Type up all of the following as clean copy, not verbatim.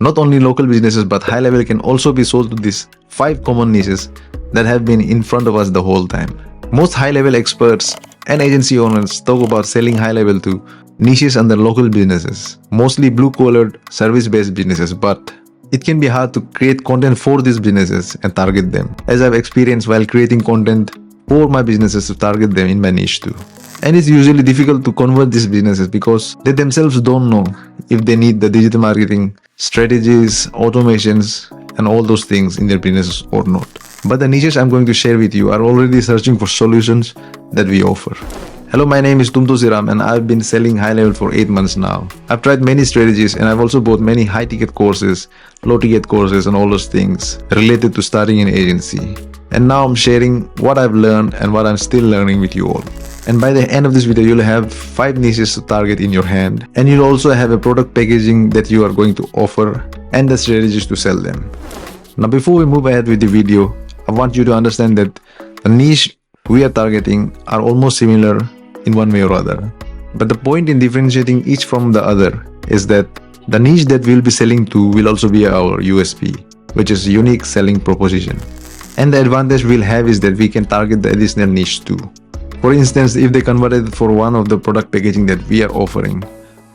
Not only local businesses, but high level can also be sold to these 5 common niches that have been in front of us the whole time. Most high level experts and agency owners talk about selling high level to niches under local businesses, mostly blue collar service based businesses, but it can be hard to create content for these businesses and target them, as I've experienced while creating content for my businesses to target them in my niche too. And it's usually difficult to convert these businesses because they themselves don't know if they need the digital marketing strategies, automations, and all those things in their businesses or not. But the niches I'm going to share with you are already searching for solutions that we offer. Hello, my name is Tumto and I've been selling high level for 8 months now. I've tried many strategies and I've also bought many high ticket courses, low ticket courses, and all those things related to starting an agency. And now I'm sharing what I've learned and what I'm still learning with you all. And by the end of this video, you'll have 5 niches to target in your hand, and you'll also have a product packaging that you are going to offer and the strategies to sell them. Now, before we move ahead with the video, I want you to understand that the niche we are targeting are almost similar in one way or other. But the point in differentiating each from the other is that the niche that we'll be selling to will also be our USP, which is unique selling proposition. And the advantage we'll have is that we can target the additional niche too. For instance, if they converted for one of the product packaging that we are offering,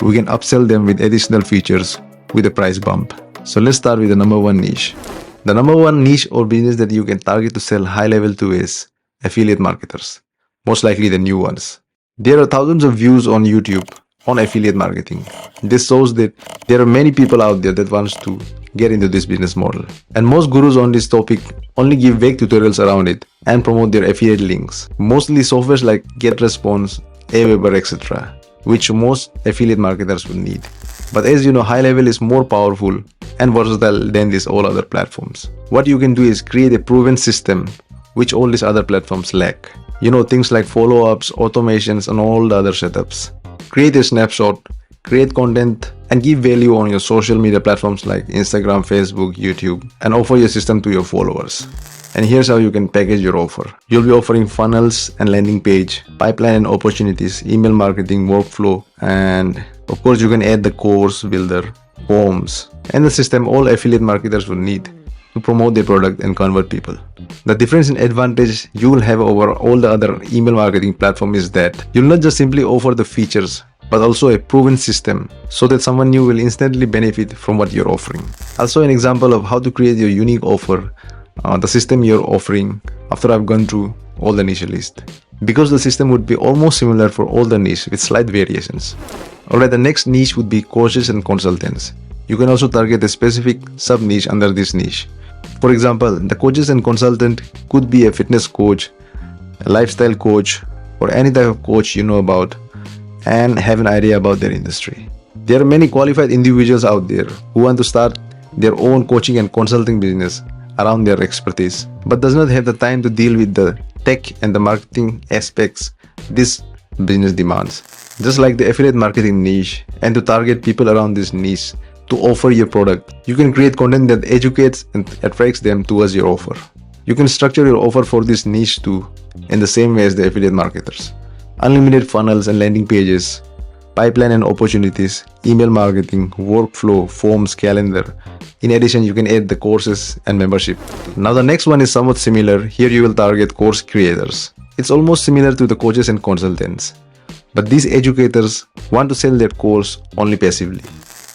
we can upsell them with additional features with a price bump. So let's start with the number 1 niche. The number 1 niche or business that you can target to sell high level to is affiliate marketers, most likely the new ones. There are thousands of views on YouTube on affiliate marketing. This shows that there are many people out there that wants to get into this business model. And most gurus on this topic only give vague tutorials around it and promote their affiliate links. Mostly softwares like GetResponse, Aweber, etc., which most affiliate marketers will need. But as you know, high level is more powerful and versatile than these all other platforms. What you can do is create a proven system which all these other platforms lack. You know, things like follow-ups, automations, and all the other setups. Create a snapshot, create content, and give value on your social media platforms like Instagram, Facebook, YouTube, and offer your system to your followers. And here's how you can package your offer. You'll be offering funnels and landing page, pipeline and opportunities, email marketing, workflow, and of course you can add the course builder, forms, and the system all affiliate marketers will need to promote their product and convert people. The difference in advantage you will have over all the other email marketing platform is that you'll not just simply offer the features, but also a proven system so that someone new will instantly benefit from what you're offering. Also an example of how to create your unique offer, the system you're offering after I've gone through all the niche list. Because the system would be almost similar for all the niche with slight variations. Alright, the next niche would be coaches and consultants. You can also target a specific sub-niche under this niche. For example, the coaches and consultant could be a fitness coach, a lifestyle coach, or any type of coach you know about and have an idea about their industry. There are many qualified individuals out there who want to start their own coaching and consulting business around their expertise, but does not have the time to deal with the tech and the marketing aspects this business demands. Just like the affiliate marketing niche, and to target people around this niche to offer your product, you can create content that educates and attracts them towards your offer. You can structure your offer for this niche too in the same way as the affiliate marketers. Unlimited funnels and landing pages, pipeline and opportunities, email marketing, workflow, forms, calendar. In addition, you can add the courses and membership. Now the next one is somewhat similar. Here you will target course creators. It's almost similar to the coaches and consultants. But these educators want to sell their course only passively.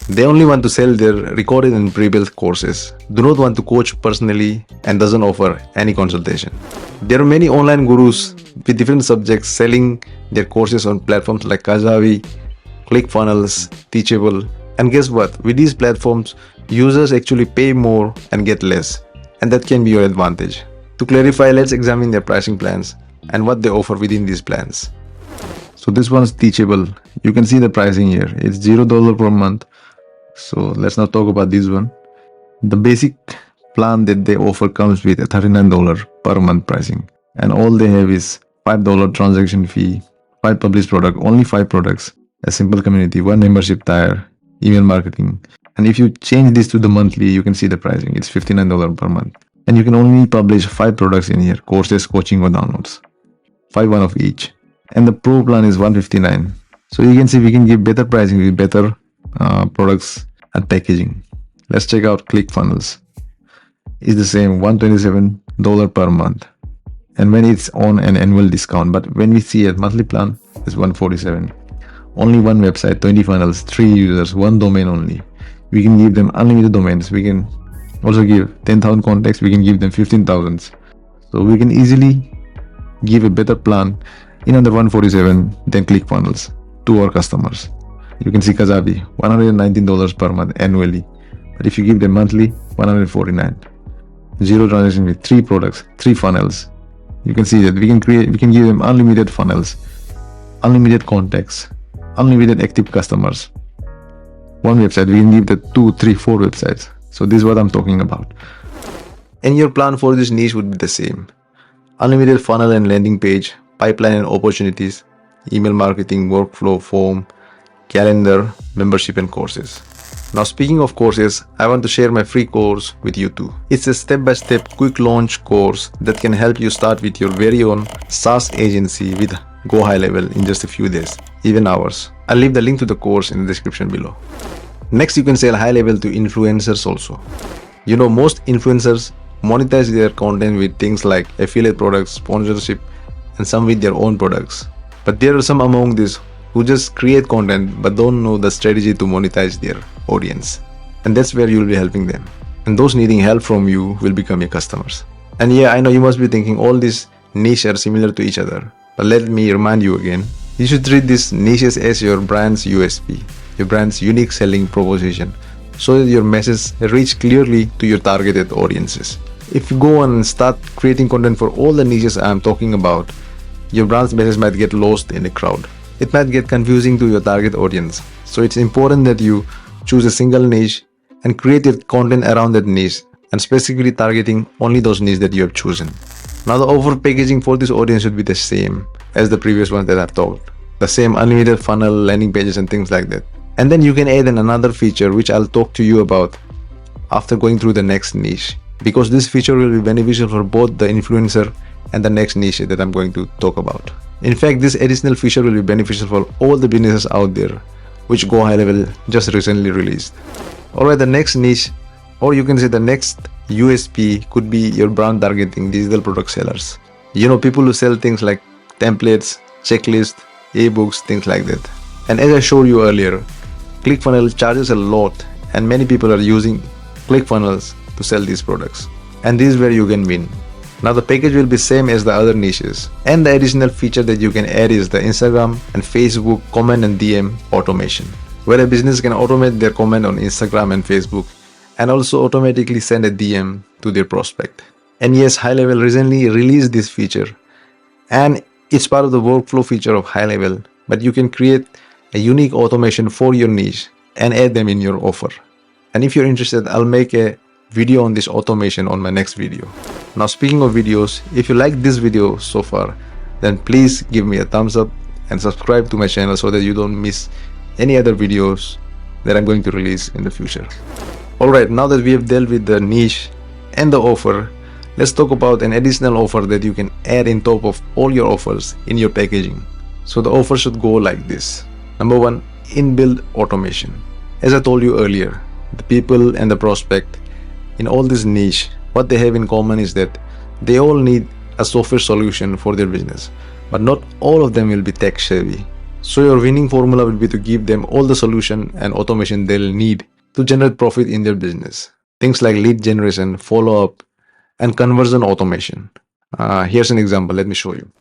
They only want to sell their recorded and pre-built courses, do not want to coach personally, and doesn't offer any consultation. There are many online gurus with different subjects selling their courses on platforms like Kajabi, ClickFunnels, Teachable. And guess what? With these platforms, users actually pay more and get less. And that can be your advantage. To clarify, let's examine their pricing plans and what they offer within these plans. So this one is Teachable. You can see the pricing here. It's $0 per month. So let's now talk about this one. The basic plan that they offer comes with a $39 per month pricing. And all they have is $5 transaction fee, 5 published products, only 5 products, a simple community, 1 membership tier, email marketing. And if you change this to the monthly, you can see the pricing. It's $59 per month. And you can only publish 5 products in here, courses, coaching, or downloads. 5 one of each. And the pro plan is $159. So you can see we can give better pricing with better products and packaging. let's check out ClickFunnels. It's the same $127 per month. And when it's on an annual discount, but when we see a monthly plan, it's $147. Only one website, 20 funnels, 3 users, 1 domain only. We can give them unlimited domains. We can also give 10,000 contacts. We can give them 15,000. So we can easily give a better plan in under $147 than ClickFunnels to our customers. You can see Kajabi, $119 per month annually. But if you give them monthly, $149. Zero transaction with 3 products, 3 funnels. You can see that we can give them unlimited funnels, unlimited contacts, unlimited active customers. One website, we can give the 2, 3, 4 websites. So this is what I'm talking about. And your plan for this niche would be the same. Unlimited funnel and landing page, pipeline and opportunities, email marketing, workflow, form, calendar, membership and courses. Now speaking of courses, I want to share my free course with you too. It's a step-by-step quick launch course that can help you start with your very own SaaS agency with GoHighLevel in just a few days, even hours. I'll leave the link to the course in the description below. Next, you can sell high level to influencers also. You know, most influencers monetize their content with things like affiliate products, sponsorship, and some with their own products. But there are some among these who just create content but don't know the strategy to monetize their audience. And that's where you'll be helping them. And those needing help from you will become your customers. And yeah, I know you must be thinking all these niches are similar to each other. But let me remind you again, you should treat these niches as your brand's USP, your brand's unique selling proposition, so that your message reach clearly to your targeted audiences. If you go on and start creating content for all the niches I'm talking about, your brand's message might get lost in the crowd. It might get confusing to your target audience. So it's important that you choose a single niche and create your content around that niche and specifically targeting only those niches that you have chosen. Now the offer packaging for this audience should be the same as the previous ones that I've talked. The same unlimited funnel, landing pages and things like that. And then you can add in another feature which I'll talk to you about after going through the next niche, because this feature will be beneficial for both the influencer and the next niche that I'm going to talk about. In fact, this additional feature will be beneficial for all the businesses out there which GoHighLevel just recently released. Alright, the next niche, or you can say the next USP, could be your brand targeting digital product sellers. You know, people who sell things like templates, checklists, ebooks, things like that. And as I showed you earlier, ClickFunnels charges a lot and many people are using ClickFunnels to sell these products. And this is where you can win. Now the package will be same as the other niches, and the additional feature that you can add is the Instagram and Facebook comment and DM automation, where a business can automate their comment on Instagram and Facebook and also automatically send a DM to their prospect. And yes, HighLevel recently released this feature and it's part of the workflow feature of HighLevel, but you can create a unique automation for your niche and add them in your offer. And if you're interested, I'll make a video on this automation on my next video. Now speaking of videos, if you like this video so far, then please give me a thumbs up and subscribe to my channel so that you don't miss any other videos that I'm going to release in the future. Alright, now that we have dealt with the niche and the offer, let's talk about an additional offer that you can add in top of all your offers in your packaging. So the offer should go like this. Number 1, inbuilt automation. As I told you earlier, the people and the prospect in all this niche, what they have in common is that they all need a software solution for their business, but not all of them will be tech savvy. So your winning formula will be to give them all the solution and automation they'll need to generate profit in their business. Things like lead generation, follow-up, and conversion automation. Here's an example, let me show you.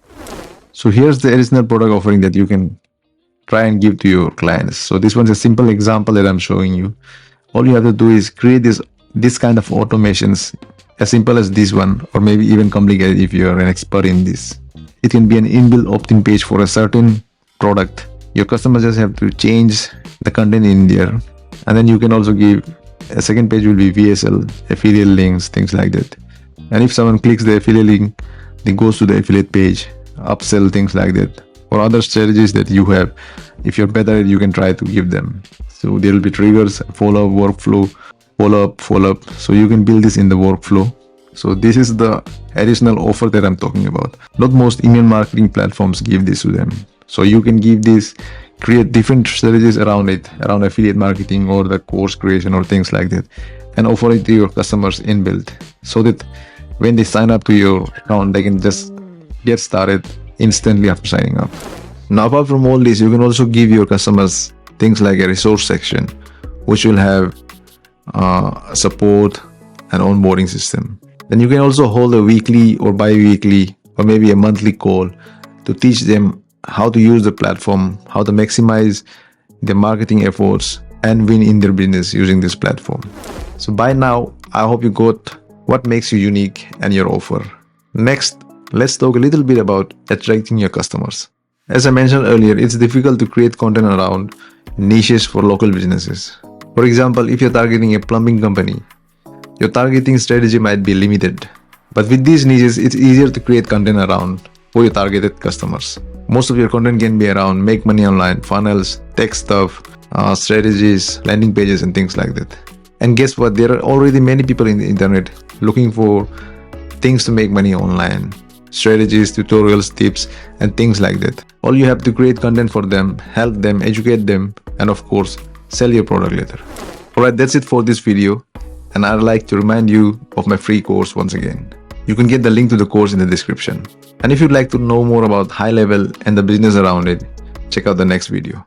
So here's the additional product offering that you can try and give to your clients. So this one's a simple example that I'm showing you. All you have to do is create this kind of automations, as simple as this one, or maybe even complicated if you're an expert in this. It can be an inbuilt opt-in page for a certain product. Your customers just have to change the content in there, and then you can also give a second page will be VSL, affiliate links, things like that. And if someone clicks the affiliate link, they goes to the affiliate page, upsell, things like that, or other strategies that you have. If you're better at it, you can try to give them. So there will be triggers, follow-up, workflow, follow-up. So you can build this in the workflow. So this is the additional offer that I'm talking about. Not most email marketing platforms give this to them. So you can give this, create different strategies around it, around affiliate marketing or the course creation or things like that. and offer it to your customers inbuilt, so that when they sign up to your account, they can just get started instantly after signing up. Now, apart from all this, you can also give your customers things like a resource section, which will have support and onboarding system. Then you can also hold a weekly or bi-weekly or maybe a monthly call to teach them how to use the platform, how to maximize their marketing efforts and win in their business using this platform. So by now, I hope you got what makes you unique and your offer. Next, let's talk a little bit about attracting your customers. As I mentioned earlier, it's difficult to create content around niches for local businesses. For example, if you're targeting a plumbing company, your targeting strategy might be limited. But with these niches, it's easier to create content around for your targeted customers. Most of your content can be around make money online, funnels, tech stuff, strategies, landing pages, and things like that. And guess what? There are already many people in the internet looking for things to make money online. Strategies, tutorials, tips, and things like that. All you have to create content for them, help them, educate them, and of course, sell your product later. Alright, that's it for this video. And I'd like to remind you of my free course once again. You can get the link to the course in the description. And if you'd like to know more about high level and the business around it, check out the next video.